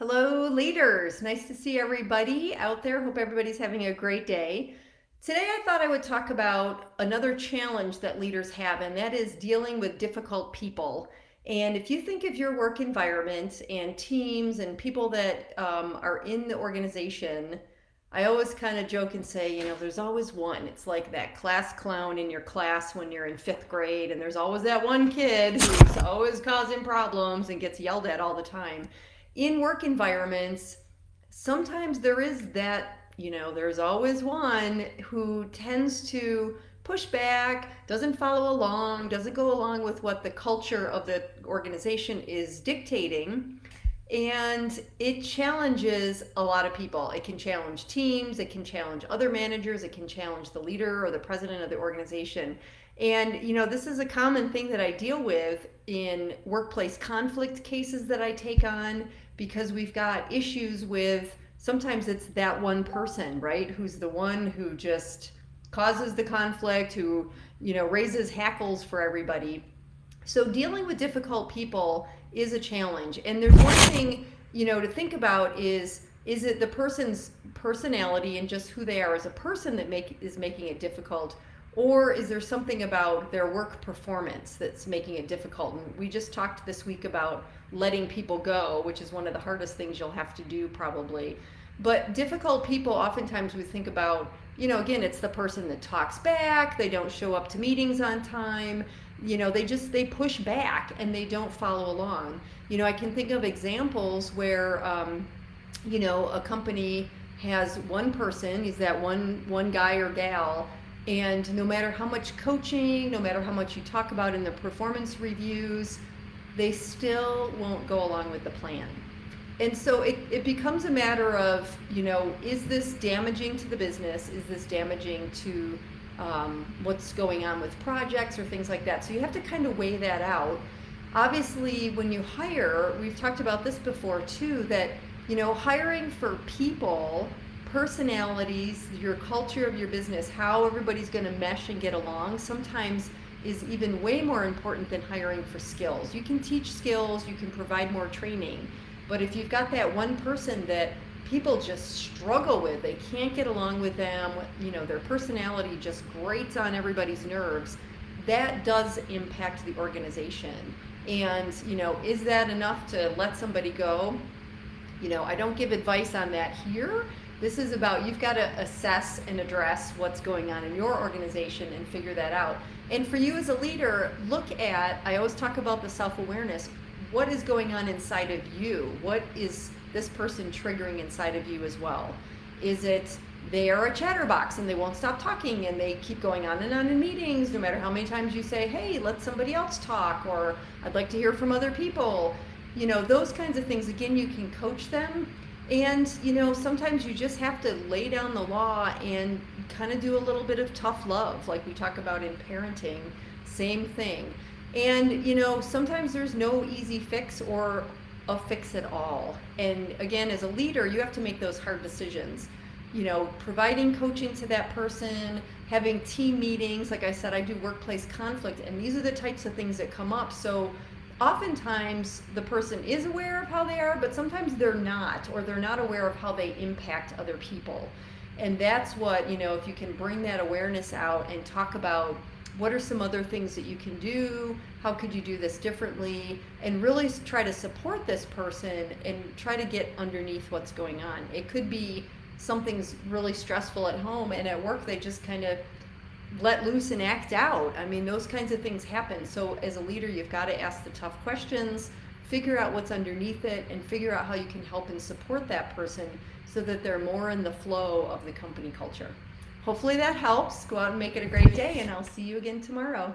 Hello, leaders. Nice to see everybody out there. Hope everybody's having a great day. Today, I thought I would talk about another challenge that leaders have, and that is dealing with difficult people. And if you think of your work environment and teams and people that are in the organization, I always kind of joke and say, there's always one. It's like that class clown in your class when you're in fifth grade, and there's always that one kid who's always causing problems and gets yelled at all the time. In work environments, sometimes there is that, there's always one who tends to push back, doesn't follow along, doesn't go along with what the culture of the organization is dictating. And it challenges a lot of people. It can challenge teams, it can challenge other managers, it can challenge the leader or the president of the organization. And, this is a common thing that I deal with in workplace conflict cases that I take on because we've got issues with sometimes it's that one person, right? Who's the one who just causes the conflict, who, raises hackles for everybody. So dealing with difficult people is a challenge. And there's one thing, to think about is it the person's personality and just who they are as a person that is making it difficult? Or is there something about their work performance that's making it difficult? And we just talked this week about letting people go, which is one of the hardest things you'll have to do probably. But difficult people, oftentimes we think about, again, it's the person that talks back, they don't show up to meetings on time, they push back and they don't follow along. I can think of examples where, a company has one person, he's that one guy or gal, and no matter how much coaching, no matter how much you talk about in the performance reviews, they still won't go along with the plan. And so it becomes a matter of, is this damaging to the business? Is this damaging to what's going on with projects or things like that? So you have to kind of weigh that out. Obviously, when you hire, we've talked about this before too, that, hiring for people, personalities, your culture of your business, how everybody's going to mesh and get along, sometimes is even way more important than hiring for skills. You can teach skills, you can provide more training, but if you've got that one person that people just struggle with, they can't get along with them, their personality just grates on everybody's nerves, that does impact the organization. And, is that enough to let somebody go? I don't give advice on that here. This is about, you've got to assess and address what's going on in your organization and figure that out. And for you as a leader, look at, I always talk about the self-awareness. What is going on inside of you? What is this person triggering inside of you as well? Is it they are a chatterbox and they won't stop talking and they keep going on and on in meetings no matter how many times you say, hey, let somebody else talk, or I'd like to hear from other people. Those kinds of things, again, you can coach them. And, sometimes you just have to lay down the law and kind of do a little bit of tough love, like we talk about in parenting, same thing. And, sometimes there's no easy fix or a fix at all. And again, as a leader, you have to make those hard decisions. Providing coaching to that person, having team meetings. Like I said, I do workplace conflict, and these are the types of things that come up. So oftentimes the person is aware of how they are, but sometimes they're not, or they're not aware of how they impact other people. And that's what, if you can bring that awareness out and talk about what are some other things that you can do, how could you do this differently, and really try to support this person and try to get underneath what's going on. It could be something's really stressful at home, and at work they just kind of let loose and act out. I mean, those kinds of things happen. So as a leader, you've got to ask the tough questions, figure out what's underneath it, and figure out how you can help and support that person so that they're more in the flow of the company culture. Hopefully that helps. Go out and make it a great day, and I'll see you again tomorrow.